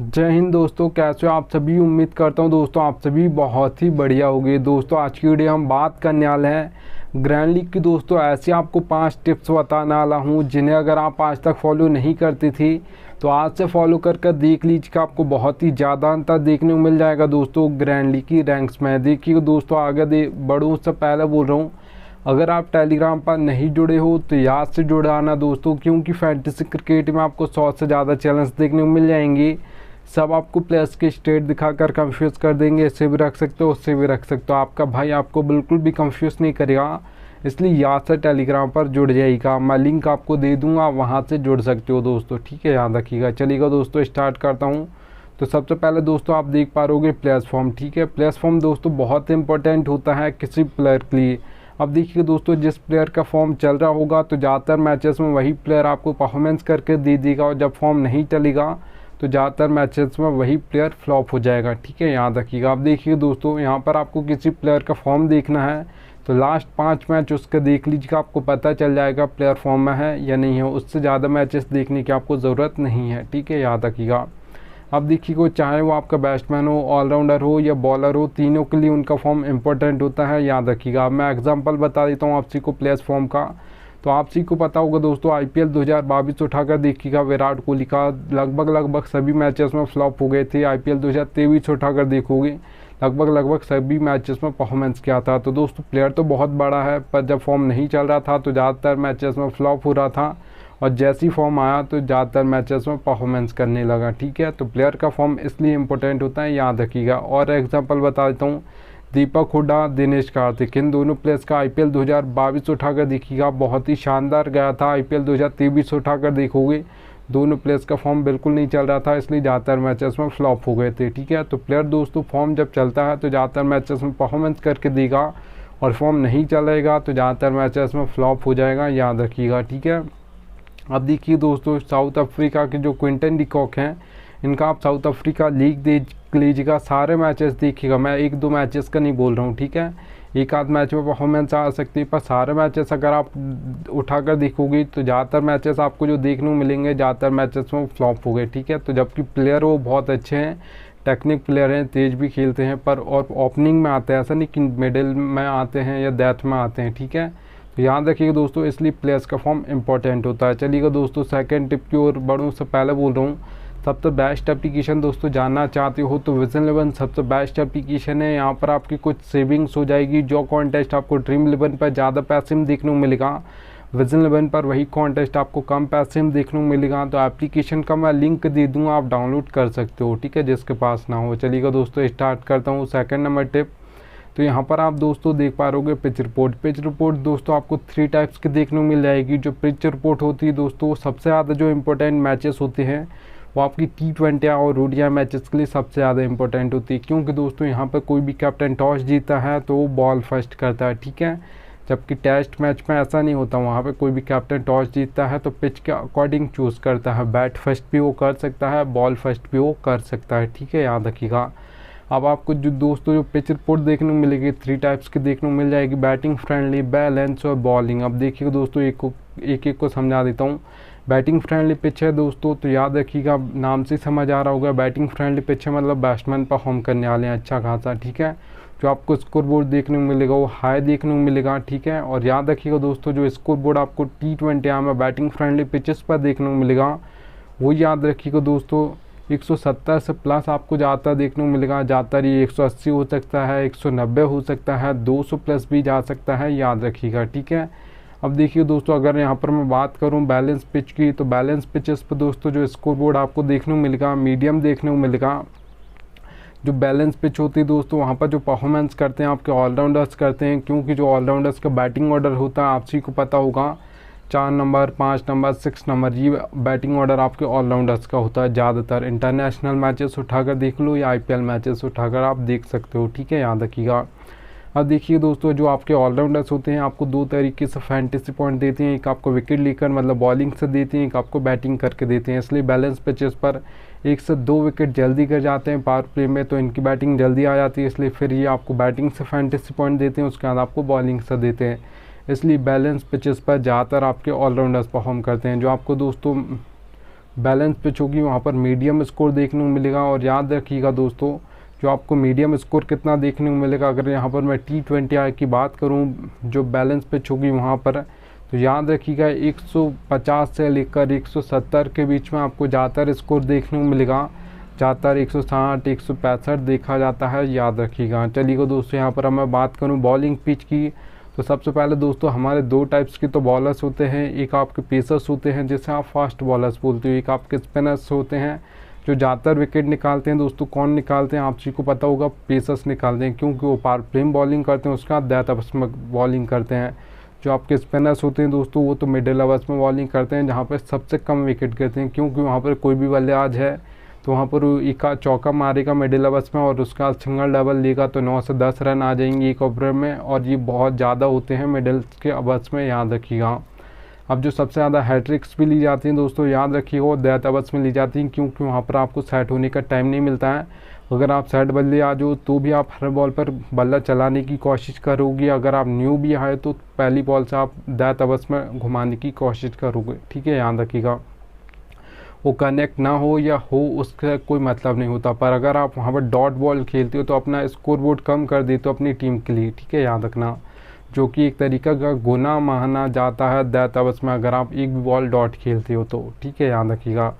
जय हिंद दोस्तों, कैसे हो आप सभी। उम्मीद करता हूँ दोस्तों आप सभी बहुत ही बढ़िया होंगे। दोस्तों आज की वीडियो हम बात करने वाले हैं ग्रैंड लीग की। दोस्तों ऐसे आपको 5 टिप्स बताने वाला हूँ जिन्हें अगर आप आज तक फॉलो नहीं करती थी तो आज से फॉलो कर देख लीजिए, आपको बहुत ही ज़्यादा अंतर देखने को मिल जाएगा दोस्तों ग्रैंड लीग की रैंक्स में। देखिए दोस्तों आगे बढ़ूँ उससे पहले बोल रहा हूँ, अगर आप टेलीग्राम पर नहीं जुड़े हो तो याद से जुड़ाना दोस्तों, क्योंकि फैंटेसी क्रिकेट में आपको 100 से ज़्यादा चैलेंज देखने को मिल जाएंगे। सब आपको प्लेयर्स के स्टेट दिखाकर कंफ्यूज कर देंगे, इससे भी रख सकते हो उससे भी रख सकते हो। आपका भाई आपको बिल्कुल भी कंफ्यूज नहीं करेगा, इसलिए याद से टेलीग्राम पर जुड़ जाइएगा। मैं लिंक आपको दे दूंगा, वहां से जुड़ सकते हो दोस्तों, ठीक है, याद रखिएगा। चलिएगा दोस्तों स्टार्ट करता हूँ। तो सबसे पहले दोस्तों आप देख पा रहोगे प्लेयर्स फॉर्म, ठीक है। प्लेयर्स फॉर्म दोस्तों बहुत इंपॉर्टेंट होता है किसी प्लेयर के लिए। अब देखिए दोस्तों, जिस प्लेयर का फॉर्म चल रहा होगा तो ज़्यादातर मैचेस में वही प्लेयर आपको परफॉर्मेंस करके दे देगा, और जब फॉर्म नहीं चलेगा तो ज़्यादातर मैचेस में वही प्लेयर फ्लॉप हो जाएगा, ठीक है, याद रखिएगा। अब देखिए दोस्तों, यहाँ पर आपको किसी प्लेयर का फॉर्म देखना है तो लास्ट 5 मैच उसके देख लीजिएगा, आपको पता चल जाएगा प्लेयर फॉर्म में है या नहीं है। उससे ज़्यादा मैचेस देखने की आपको ज़रूरत नहीं है, ठीक है, याद रखिएगा। अब देखिए, चाहे वो आपका बैट्समैन हो, ऑलराउंडर हो या बॉलर हो, तीनों के लिए उनका फॉर्म इंपॉर्टेंट होता है, याद रखिएगा। अब मैं एग्जांपल बता देता हूँ आपसी को प्लेयर्स फॉर्म का। तो आपसी को पता होगा दोस्तों, आईपीएल 2022 उठाकर देखिएगा, विराट कोहली का लगभग सभी मैचेस में फ्लॉप हो गए थे। आईपीएल 2023 उठाकर देखोगे, लगभग सभी मैचेस में परफॉर्मेंस किया था। तो दोस्तों प्लेयर तो बहुत बड़ा है, पर जब फॉर्म नहीं चल रहा था तो ज़्यादातर मैचेस में फ्लॉप हो रहा था, और जैसी फॉर्म आया तो ज़्यादातर मैचेस में परफॉर्मेंस करने लगा, ठीक है। तो प्लेयर का फॉर्म इसलिए इंपॉर्टेंट होता है, याद रखिएगा। और एग्जांपल बता देता हूँ, दीपक हुड्डा, दिनेश कार्तिक, इन दोनों प्लेयर्स का आईपीएल 2022 उठाकर देखिएगा, बहुत ही शानदार गया था। आईपीएल 2023 उठाकर देखोगे, दोनों प्लेयर्स का फॉर्म बिल्कुल नहीं चल रहा था, इसलिए ज़्यादातर मैचेस में फ्लॉप हो गए थे, ठीक है। तो प्लेयर दोस्तों फॉर्म जब चलता है तो ज़्यादातर मैचेस में परफॉर्मेंस करके देगा, और फॉर्म नहीं चलेगा तो ज़्यादातर मैचेस में फ्लॉप हो जाएगा, याद रखिएगा, ठीक है। अब देखिए दोस्तों, साउथ अफ्रीका के जो क्विंटन डिकॉक हैं, इनका आप साउथ अफ्रीका लीग देख लीजिएगा, सारे मैचेस देखिएगा। मैं 1-2 मैचेस का नहीं बोल रहा हूँ, ठीक है, एक आध मैच में परफॉर्मेंस आ सकती है, पर सारे मैचेस अगर आप उठाकर देखोगे तो ज़्यादातर मैचेस आपको जो देखने को मिलेंगे, ज़्यादातर मैचेस में फ्लॉप हो गए, ठीक है। तो जबकि प्लेयर वो बहुत अच्छे हैं, टेक्निक प्लेयर हैं, तेज भी खेलते हैं, पर और ओपनिंग में आते हैं, ऐसा नहीं कि मिडिल में आते हैं या डेथ में आते हैं, ठीक है। तो याद रखिएगा दोस्तों, इसलिए प्लेयर्स का फॉर्म इंपॉर्टेंट होता है। चलिएगा दोस्तों सेकंड टिप की ओर बढ़ूँ उससे पहले बोल रहा हूँ, सबसे बेस्ट एप्लीकेशन दोस्तों जानना चाहते हो तो विजन 11 सबसे बेस्ट एप्लीकेशन है। यहाँ पर आपकी कुछ सेविंग्स हो जाएगी। जो कॉन्टेस्ट आपको ड्रीम 11 पर ज़्यादा पैसे में देखने को मिलेगा, विजन 11 पर वही कॉन्टेस्ट आपको कम पैसे में देखने को मिलेगा। तो एप्लीकेशन का मैं लिंक दे दूँगा, आप डाउनलोड कर सकते हो, ठीक है, जिसके पास ना हो। चलिएगा दोस्तों स्टार्ट करता हूँ सेकेंड नंबर टिप। तो यहाँ पर आप दोस्तों देख पा रहोगे पिच रिपोर्ट। पिच रिपोर्ट दोस्तों आपको 3 टाइप्स की देखने को मिल जाएगी। जो पिच रिपोर्ट होती है दोस्तों, सबसे ज़्यादा जो इंपॉर्टेंट मैचेस होते हैं वो आपकी T20 और ओडीआई मैचेस के लिए सबसे ज़्यादा इंपॉर्टेंट होती है, क्योंकि दोस्तों यहाँ पर कोई भी कैप्टन टॉस जीता है तो वो बॉल फर्स्ट करता है, ठीक है। जबकि टेस्ट मैच में ऐसा नहीं होता, वहाँ पे कोई भी कैप्टन टॉस जीतता है तो पिच के अकॉर्डिंग चूज़ करता है, बैट फर्स्ट भी वो कर सकता है, बॉल फर्स्ट भी वो कर सकता है, ठीक है, याद रखिएगा। अब आपको जो दोस्तों जो पिच रिपोर्ट देखने को मिलेगी 3 टाइप्स की देखने को मिल जाएगी, बैटिंग फ्रेंडली, बैलेंस और बॉलिंग। अब देखिए दोस्तों एक को समझा देता हूँ। बैटिंग फ्रेंडली पिच है दोस्तों, तो याद रखिएगा, नाम से समझ आ रहा होगा, बैटिंग फ्रेंडली पिच है मतलब बैट्समैन परफॉर्म करने वाले हैं अच्छा खासा, ठीक है। जो आपको स्कोर बोर्ड देखने को मिलेगा वो हाई देखने को मिलेगा, ठीक है। और याद रखिएगा दोस्तों, जो स्कोर बोर्ड आपको T20 में बैटिंग फ्रेंडली पिचेस पर देखने को मिलेगा, वो याद रखिएगा दोस्तों 170 से प्लस आपको ज़्यादातर देखने को मिलेगा। ज़्यादातर ये 180 हो सकता है, 190 हो सकता है, 200 प्लस भी जा सकता है, याद रखिएगा, ठीक है। अब देखिए दोस्तों, अगर यहाँ पर मैं बात करूँ बैलेंस पिच की, तो बैलेंस पिचेस पर दोस्तों जो स्कोर बोर्ड आपको देखने को मिलेगा मीडियम देखने को मिलेगा। जो बैलेंस पिच होती है दोस्तों, वहाँ पर जो परफॉर्मेंस करते हैं आपके ऑलराउंडर्स करते हैं, क्योंकि जो ऑलराउंडर्स का बैटिंग ऑर्डर होता है आप सभी को पता होगा, 4 नंबर, 5 नंबर, 6 नंबर, ये बैटिंग ऑर्डर आपके ऑलराउंडर्स का होता है। ज़्यादातर इंटरनेशनल मैचेस उठाकर देख लो या आईपीएल मैचेस उठाकर आप देख सकते हो, ठीक है, याद रखिएगा। अब देखिए दोस्तों, जो आपके ऑलराउंडर्स होते हैं आपको 2 तरीके से फैंटेसी पॉइंट देते हैं, एक आपको विकेट लेकर मतलब बॉलिंग से देते हैं, एक आपको बैटिंग करके देते हैं। इसलिए बैलेंस पिचेस पर 1 से 2 विकेट जल्दी कर जाते हैं पावर प्ले में, तो इनकी बैटिंग जल्दी आ जाती है, इसलिए फिर ये आपको बैटिंग से फैंटेसी पॉइंट देते हैं, उसके बाद आपको बॉलिंग से देते हैं। इसलिए बैलेंस पिचेस पर ज़्यादातर आपके ऑलराउंडर्स परफॉर्म करते हैं। जो आपको दोस्तों बैलेंस पिच होगी वहाँ पर मीडियम स्कोर देखने को मिलेगा। और याद रखिएगा दोस्तों, जो आपको मीडियम स्कोर कितना देखने को मिलेगा, अगर यहाँ पर मैं T20I की बात करूँ जो बैलेंस पिच होगी वहाँ पर, तो याद रखिएगा 150 से लेकर 170 के बीच में आपको ज़्यादातर स्कोर देखने को मिलेगा। ज़्यादातर 160 165 देखा जाता है, याद रखिएगा। चलिएगा दोस्तों, यहाँ पर मैं बात करूँ बॉलिंग पिच की, तो सबसे पहले दोस्तों हमारे दो टाइप्स के तो बॉलर्स होते हैं। एक आपके पेसर्स होते हैं जिसे आप फास्ट बॉलर्स बोलते हो, एक आपके स्पिनर्स होते हैं जो ज़्यादातर विकेट निकालते हैं। दोस्तों कौन निकालते हैं आप जी को पता होगा, पेसर्स निकालते हैं, क्योंकि वो पावर प्ले में बॉलिंग करते हैं, उसके बाद डेथ ओवर्स में बॉलिंग करते हैं। जो आपके स्पिनर्स होते हैं दोस्तों वो तो मिडिल ओवर्स में बॉलिंग करते हैं, जहाँ पर सबसे कम विकेट गिरते हैं, क्योंकि वहाँ पर कोई भी बल्लेबाज है तो वहाँ पर एका चौका मारेगा मिडिल ओवर्स में और उसका सिंगल डबल लेगा तो 9 से 10 रन आ जाएंगे एक ओवर में, और ये बहुत ज़्यादा होते हैं मिडिल के ओवर्स में, याद रखिएगा। अब जो सबसे ज़्यादा हैट्रिक्स भी ली जाती हैं दोस्तों, याद रखिएगा वो डेथ ओवर्स में ली जाती हैं, क्योंकि वहाँ पर आपको सेट होने का टाइम नहीं मिलता है। अगर आप सेट बल्ले आ जाओ तो भी आप हर बॉल पर बल्ला चलाने की कोशिश करोगे, अगर आप न्यू भी आए तो पहली बॉल से आप डेथ ओवर्स में घुमाने की कोशिश करोगे, ठीक है, याद रखिएगा। वो कनेक्ट ना हो या हो उसका कोई मतलब नहीं होता, पर अगर आप वहाँ पर डॉट बॉल खेलते हो तो अपना स्कोर बोर्ड कम कर देते हो अपनी टीम के लिए, ठीक है, याद रखना, जो कि एक तरीका का गुनाह माना जाता है डेथ ओवर्स में अगर आप एक भी बॉल डॉट खेलते हो तो, ठीक है, याद रखिएगा।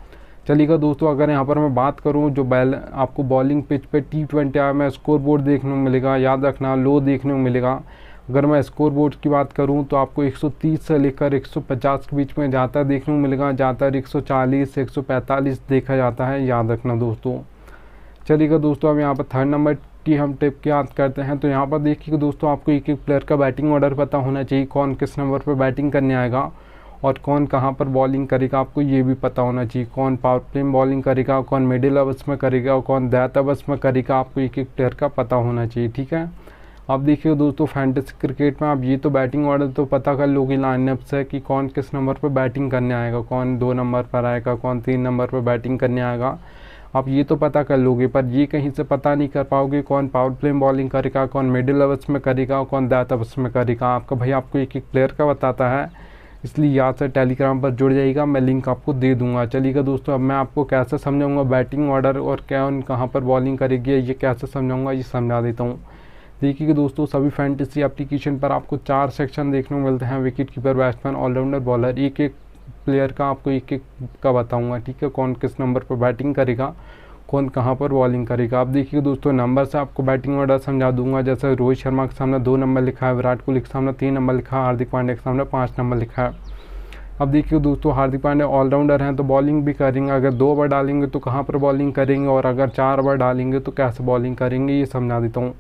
चलिएगा दोस्तों, अगर यहाँ पर मैं बात करूँ जो आपको बॉलिंग पिच पे T20I में स्कोर बोर्ड देखने को मिलेगा, याद रखना लो देखने को मिलेगा। अगर मैं स्कोर बोर्ड की बात करूं तो आपको 130 से लेकर 150 के बीच में ज़्यादातर देखने को मिलेगा, ज़्यादातर 140 से 145 देखा जाता है, याद रखना दोस्तों। चलिएगा दोस्तों, अब यहाँ पर थर्ड नंबर की हम टिप की बात करते हैं। तो यहाँ पर देखिए दोस्तों, आपको एक एक प्लेयर का बैटिंग ऑर्डर पता होना चाहिए, कौन किस नंबर पर बैटिंग करने आएगा और कौन कहाँ पर बॉलिंग करेगा, आपको ये भी पता होना चाहिए। कौन पावर प्ले में बॉलिंग करेगा, कौन मिडिल ओवर्स में करेगा और कौन डेथ ओवर्स में करेगा, आपको एक एक प्लेयर का पता होना चाहिए, ठीक है। अब देखिए दोस्तों, फैंटेसी क्रिकेट में आप ये तो बैटिंग ऑर्डर तो पता कर लोगे लाइनअप से कि कौन किस नंबर पर बैटिंग करने आएगा, कौन 2 नंबर पर आएगा, कौन 3 नंबर पर बैटिंग करने आएगा, आप ये तो पता कर लोगे, पर ये कहीं से पता नहीं कर पाओगे कौन पावर प्ले में बॉलिंग करेगा, कौन मिडिल ओवर्स में करेगा, कौन डेथ ओवर्स में करेगा। आपका भाई आपको एक एक प्लेयर का बताता है, इसलिए याद से टेलीग्राम पर जुड़ जाइएगा, मैं लिंक आपको दे दूंगा। चलिएगा दोस्तों, अब मैं आपको कैसे समझाऊंगा बैटिंग ऑर्डर और कौन कहाँ पर बॉलिंग करेगी, ये कैसे समझाऊंगा ये समझा देता हूँ। देखिए कि दोस्तों, सभी फैंटेसी एप्लीकेशन पर आपको 4 सेक्शन देखने को मिलते हैं, wicket keeper, batsman, allrounder, bowler. एक एक प्लेयर का आपको एक एक का बताऊंगा, ठीक है, कौन किस नंबर पर बैटिंग करेगा, कौन कहाँ पर बॉलिंग करेगा। आप देखिए दोस्तों, नंबर से आपको बैटिंग ऑर्डर समझा दूंगा। जैसे रोहित शर्मा के सामने 2 नंबर लिखा है, विराट कोहली के सामने 3 नंबर लिखा है, हार्दिक पांड्या के सामने 5 नंबर लिखा है। अब देखिए दोस्तों, हार्दिक पांड्या ऑलराउंडर हैं तो बॉलिंग भी करेंगे, अगर 2 ओवर डालेंगे तो कहाँ पर बॉलिंग करेंगे और अगर 4 ओवर डालेंगे तो कैसे बॉलिंग करेंगे, ये समझा देता हूँ।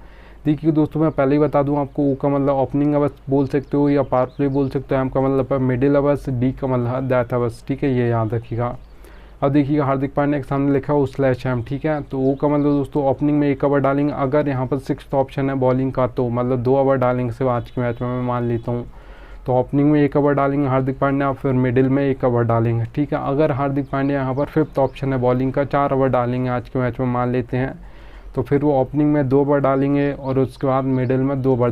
देखिए दोस्तों, मैं पहले ही बता दूं आपको, ओ का मतलब ओपनिंग ओवर्स बोल सकते हो या पावर प्ले बोल सकते हो, एम का मतलब है मिडिल ओवर्स, डी का मतलब डेथ ओवर्स, ठीक है, ये याद रखिएगा। अब देखिएगा हार्दिक पांड्या के सामने लिखा है /M, ठीक है, तो ओ का मतलब दोस्तों ओपनिंग में 1 ओवर डालेंगे, अगर यहाँ पर 6th ऑप्शन है बॉलिंग का तो मतलब 2 ओवर डालेंगे सिर्फ आज के मैच में, मैं मान लेता हूँ। तो ओपनिंग में 1 ओवर डालेंगे हार्दिक पांड्या, फिर मिडिल में 1 ओवर डालेंगे, ठीक है। अगर हार्दिक पांड्या यहाँ पर 5th ऑप्शन है बॉलिंग का, 4 ओवर डालेंगे आज के मैच में मान लेते हैं, तो फिर वो ओपनिंग में 2 ओवर डालेंगे और उसके बाद मिडिल में 2 ओवर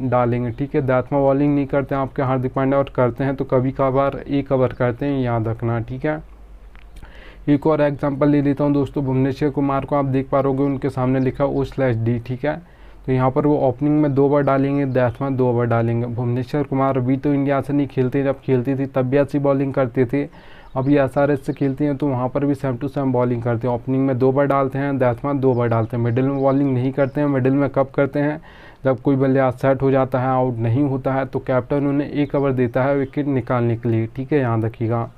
डालेंगे, ठीक है। डेथ में बॉलिंग नहीं करते हैं आपके हार्दिक पांड्या, और करते हैं तो कभी कभार 1 ओवर करते हैं, याद रखना, ठीक है। एक और एग्जांपल ले लेता हूँ दोस्तों, भुवनेश्वर कुमार को आप देख पा रहोगे, उनके सामने लिखा O/D, ठीक है। तो यहाँ पर वो ओपनिंग में 2 ओवर डालेंगे, डेथ में 2 ओवर डालेंगे। भुवनेश्वर कुमार अभी तो इंडिया से नहीं खेलते, जब खेलती थी तब भी ऐसी बॉलिंग करते थे, अभी SRH से खेलते हैं तो वहाँ पर भी सेम टू सेम बॉलिंग करते हैं, ओपनिंग में 2 ओवर डालते हैं, डेथ में 2 ओवर डालते हैं। मिडिल में बॉलिंग नहीं करते हैं, मिडिल में कब करते हैं, जब कोई बल्लेबाज सेट हो जाता है, आउट नहीं होता है, तो कैप्टन उन्हें 1 ओवर देता है विकेट निकालने के लिए, ठीक है, याद रखिएगा।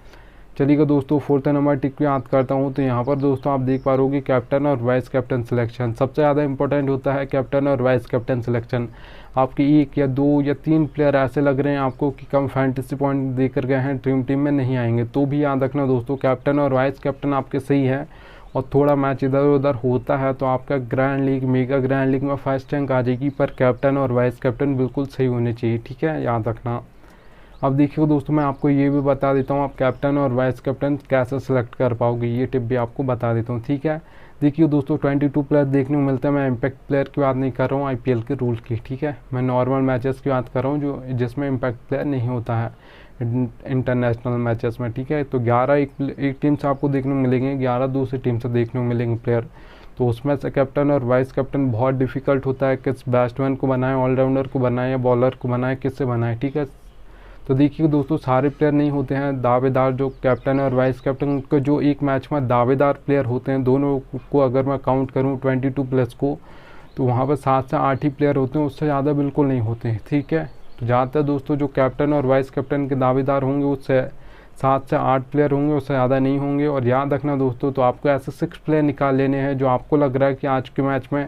चलिएगा दोस्तों, 4th नंबर टिक पे याद करता हूँ। तो यहाँ पर दोस्तों आप देख पा रहोगे कैप्टन और वाइस कैप्टन सिलेक्शन, सबसे ज़्यादा इंपॉर्टेंट होता है कैप्टन और वाइस कैप्टन सिलेक्शन। आपके 1 या 2 या 3 प्लेयर ऐसे लग रहे हैं आपको कि कम फैंटेसी पॉइंट देकर गए हैं, ड्रीम टीम में नहीं आएंगे, तो भी याद रखना दोस्तों, कैप्टन और वाइस कैप्टन आपके सही है और थोड़ा मैच इधर उधर होता है तो आपका grand league, mega grand league में फर्स्ट रैंक आ जाएगी, पर कैप्टन और वाइस कैप्टन बिल्कुल सही होने चाहिए, ठीक है, याद रखना। अब देखिए दोस्तों, मैं आपको ये भी बता देता हूँ आप कैप्टन और वाइस कैप्टन कैसे सेलेक्ट कर पाओगे, ये टिप भी आपको बता देता हूँ, ठीक है। देखिए दोस्तों 22 प्लेयर देखने को मिलते हैं। मैं इम्पैक्ट प्लेयर की बात नहीं कर रहा हूँ आईपीएल के रूल की, ठीक है। मैं नॉर्मल मैचेस की बात कर रहा हूँ जो जिसमें इम्पैक्ट प्लेयर नहीं होता है इंटरनेशनल मैचेस में, ठीक है। तो 11 एक टीम से आपको देखने को मिलेंगे, 11 दूसरी टीम से देखने को मिलेंगे प्लेयर। तो उसमें से कैप्टन और वाइस कैप्टन बहुत डिफिकल्ट होता है, किस बैट्समैन को बनाए, ऑलराउंडर को बनाए या बॉलर को बनाए, किससे बनाए, ठीक है। तो देखिए दोस्तों सारे प्लेयर नहीं होते हैं दावेदार, जो कैप्टन और वाइस कैप्टन के जो एक मैच में दावेदार प्लेयर होते हैं, दोनों को अगर मैं काउंट करूं 22 प्लस को, तो वहां पर 7 से 8 ही प्लेयर होते हैं, उससे ज़्यादा बिल्कुल नहीं होते हैं, ठीक है। तो ज़्यादातर दोस्तों जो कैप्टन और वाइस कैप्टन के दावेदार होंगे उससे 7 से 8 प्लेयर होंगे, उससे ज़्यादा नहीं होंगे। और याद रखना दोस्तों, तो आपको ऐसे 6 प्लेयर निकाल लेने हैं जो आपको लग रहा है कि आज के मैच में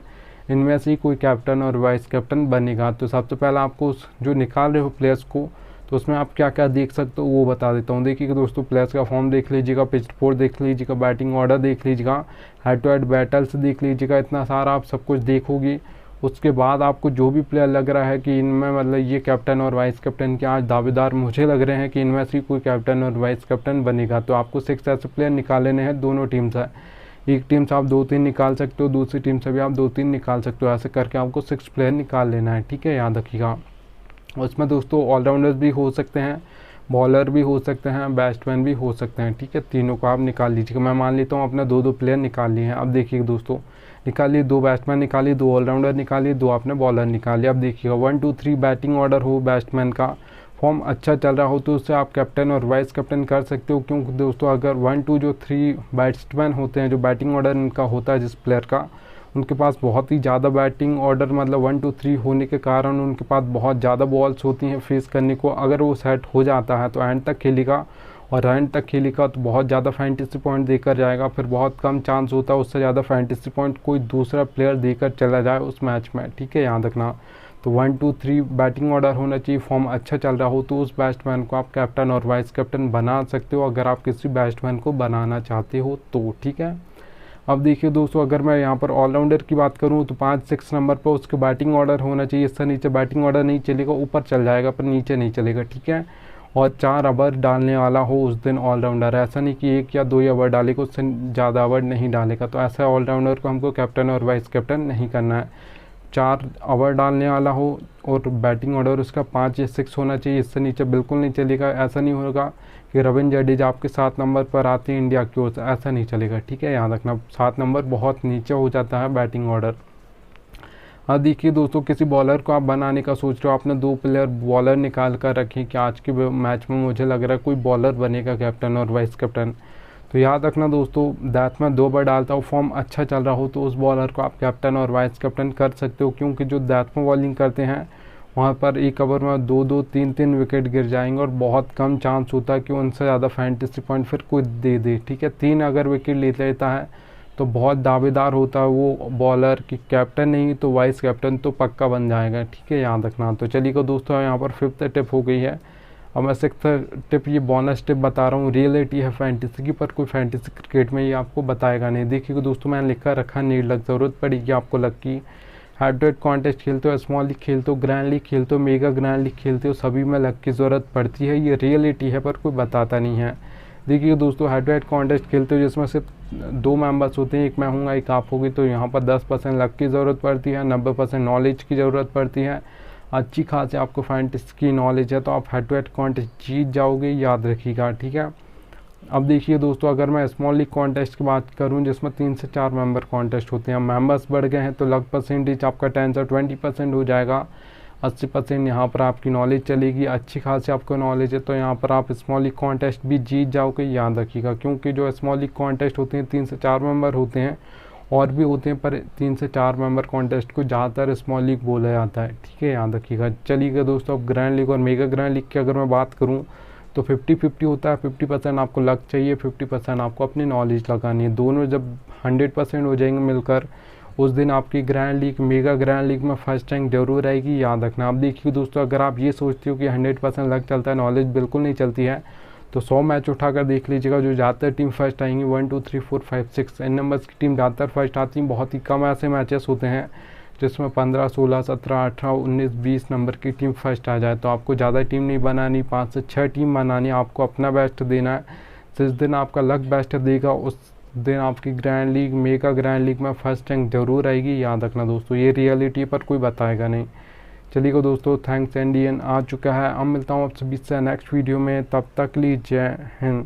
इनमें से ही कोई कैप्टन और वाइस कैप्टन बनेगा। तो सबसे पहले आपको जो निकाल रहे हो प्लेयर्स को, तो उसमें आप क्या क्या देख सकते हो वो बता देता हूँ। देखिए दोस्तों प्लेयर्स का फॉर्म देख लीजिएगा, पिच रिपोर्ट देख लीजिएगा, बैटिंग ऑर्डर देख लीजिएगा, हेड टू हेड बैटल्स देख लीजिएगा, इतना सारा आप सब कुछ देखोगे। उसके बाद आपको जो भी प्लेयर लग रहा है कि इनमें मतलब ये कैप्टन और वाइस कैप्टन के आज दावेदार मुझे लग रहे हैं कि इनमें से कोई कैप्टन और वाइस कैप्टन बनेगा, तो आपको 6 ऐसे प्लेयर निकाल लेने हैं दोनों टीम से। एक टीम से आप 2-3 निकाल सकते हो, दूसरी टीम से भी आप 2-3 निकाल सकते हो, ऐसे करके आपको 6 प्लेयर निकाल लेना है, ठीक है, याद रखिएगा। उसमें दोस्तों ऑलराउंडर्स भी हो सकते हैं, बॉलर भी हो सकते हैं, बैट्समैन भी हो सकते हैं, ठीक है। तीनों को आप निकाल लीजिएगा। मैं मान लेता हूँ अपने 2-2 प्लेयर निकाल लिए हैं। अब देखिए दोस्तों निकालिए, 2 बैट्समैन निकालिए, 2 ऑलराउंडर निकालिए, 2 आपने बॉलर निकालिए। अब देखिएगा 1 2 3 बैटिंग ऑर्डर हो, बैट्समैन का फॉर्म अच्छा चल रहा हो तो उससे आप कैप्टन और वाइस कैप्टन कर सकते हो, क्योंकि दोस्तों अगर 1 2 जो 3 बैट्समैन होते हैं, जो बैटिंग ऑर्डर इनका होता है जिस प्लेयर का, उनके पास बहुत ही ज़्यादा बैटिंग ऑर्डर मतलब 1 2 3 होने के कारण उनके पास बहुत ज़्यादा बॉल्स होती हैं फेस करने को। अगर वो सेट हो जाता है तो एंड तक खेलेगा, और एंड तक खेलेगा तो बहुत ज़्यादा फैंटेसी पॉइंट देकर जाएगा। फिर बहुत कम चांस होता है उससे ज़्यादा फैंटेसी पॉइंट कोई दूसरा प्लेयर देकर चला जाए उस मैच में, ठीक है, याद रखना। तो 1 2 3 बैटिंग ऑर्डर होना चाहिए, फॉर्म अच्छा चल रहा हो तो उस बैट्समैन को आप कैप्टन और वाइस कैप्टन बना सकते हो, अगर आप किसी बैट्समैन को बनाना चाहते हो तो, ठीक है। अब देखिए दोस्तों अगर मैं यहाँ पर ऑलराउंडर की बात करूँ तो 5-6 नंबर पर उसके बैटिंग ऑर्डर होना चाहिए। इससे नीचे बैटिंग ऑर्डर नहीं चलेगा, ऊपर चल जाएगा पर नीचे नहीं चलेगा, ठीक है। और 4 ओवर डालने वाला हो उस दिन ऑलराउंडर, ऐसा नहीं कि 1 या 2 ओवर डालेगा, उससे ज़्यादा ओवर नहीं डालेगा। तो ऐसा ऑलराउंडर को हमको कैप्टन और वाइस कैप्टन नहीं करना है। 4 ओवर डालने वाला हो और बैटिंग ऑर्डर उसका 5 या 6 होना चाहिए, इससे नीचे बिल्कुल नहीं चलेगा। ऐसा नहीं होगा कि रविंद्र जडेजा आपके 7 नंबर पर आते हैं इंडिया की ओर से, ऐसा नहीं चलेगा, ठीक है, याद रखना। 7 नंबर बहुत नीचे हो जाता है बैटिंग ऑर्डर। हाँ देखिए दोस्तों किसी बॉलर को आप बनाने का सोच रहे हो, आपने 2 प्लेयर बॉलर निकाल कर रखे कि आज के मैच में मुझे लग रहा है कोई बॉलर बनेगा कैप्टन और वाइस कैप्टन, तो याद रखना दोस्तों दैट में 2 बार डालता हूँ, फॉर्म अच्छा चल रहा हो तो उस बॉलर को आप कैप्टन और वाइस कैप्टन कर सकते हो, क्योंकि जो दैट में बॉलिंग करते हैं वहाँ पर एक ओवर में 2-2 3-3 विकेट गिर जाएंगे और बहुत कम चांस होता है कि उनसे ज़्यादा फैंटेसी पॉइंट फिर कोई दे दे, ठीक है। 3 अगर विकेट ले लेता है तो बहुत दावेदार होता है वो बॉलर कि कैप्टन नहीं तो वाइस कैप्टन तो पक्का बन जाएगा, ठीक है, याद रखना। तो चलिएगा दोस्तों यहाँ पर 5th टिप हो गई है। अब मैं 6th टिप ये बोनस टिप बता रहा हूँ, रियलिटी है फैंटेसी की, पर कोई फैंटेसी क्रिकेट में ये आपको बताएगा नहीं। देखिए दोस्तों मैंने लिखा रखा नीड लग, ज़रूरत पड़ेगी आपको लग की। हेड टू हेड कॉन्टेस्ट खेलते हो, स्मॉल लीग खेलते हो, ग्रैंड लीग खेलते हो, मेगा ग्रैंड लीग खेलते हो, सभी में लक की ज़रूरत पड़ती है, ये रियलिटी है पर कोई बताता नहीं है। देखिए दोस्तों हेड टू हेड कॉन्टेस्ट खेलते हो जिसमें सिर्फ 2 मेंबर्स होते हैं, एक मैं हूँगा एक आप होगी, तो यहाँ पर 10% लक की ज़रूरत पड़ती है, 90% नॉलेज की ज़रूरत पड़ती है। अच्छी खासी आपको फैंटेसी की नॉलेज है तो आप हेड टू हेड कॉन्टेस्ट जीत जाओगे, याद रखिएगा, ठीक है। अब देखिए दोस्तों अगर मैं स्मॉल लीग कॉन्टेस्ट की बात करूं जिसमें 3 से 4 मेंबर कॉन्टेस्ट होते हैं, मेंबर्स बढ़ गए हैं तो लक परसेंटेज आपका 10 से 20% हो जाएगा। 80% यहाँ पर आपकी नॉलेज चलेगी, अच्छी खासी आपको नॉलेज है तो यहाँ पर आप स्मॉल लीग कॉन्टेस्ट भी जीत जाओगे, याद रखिएगा। क्योंकि जो स्मॉल लीग कॉन्टेस्ट होते हैं 3 से 4 मेंबर होते हैं, और भी होते हैं पर 3 से 4 मेंबर कॉन्टेस्ट को ज़्यादातर स्मॉल लीग बोला जाता है, ठीक है, याद रखिएगा। चलिएगा दोस्तों अब ग्रैंड लीग और मेगा ग्रैंड लीग की अगर मैं बात करूँ तो 50-50 होता है। 50% आपको लक चाहिए, 50% आपको अपनी नॉलेज लगानी है। दोनों जब 100% हो जाएंगे मिलकर उस दिन आपकी grand league mega grand league में फर्स्ट रैंक जरूर आएगी, याद रखना। आप देखिए दोस्तों अगर आप ये सोचते हो कि 100% लक चलता है, नॉलेज बिल्कुल नहीं चलती है, तो 100 मैच उठाकर देख लीजिएगा। जो ज़्यादातर टीम फर्स्ट आएंगी 1 2 3 4 5 6 इन नंबर्स की टीम ज़्यादातर फर्स्ट आती हैं। बहुत ही कम ऐसे मैचेस होते हैं जिसमें 15 16 17 18 19 20 नंबर की टीम फर्स्ट आ जाए। तो आपको ज़्यादा टीम नहीं बनानी, 5 से 6 टीम बनानी, आपको अपना बेस्ट देना है। जिस दिन आपका लक बेस्ट देगा उस दिन आपकी grand league, mega grand league में फर्स्ट रैंक जरूर आएगी, याद रखना दोस्तों, ये रियलिटी पर कोई बताएगा नहीं। चलिए दोस्तों, थैंक्स इंडियन आ चुका है। अब मिलता हूँ आप सभी से नेक्स्ट वीडियो में, तब तक लीजिए जय हिंद।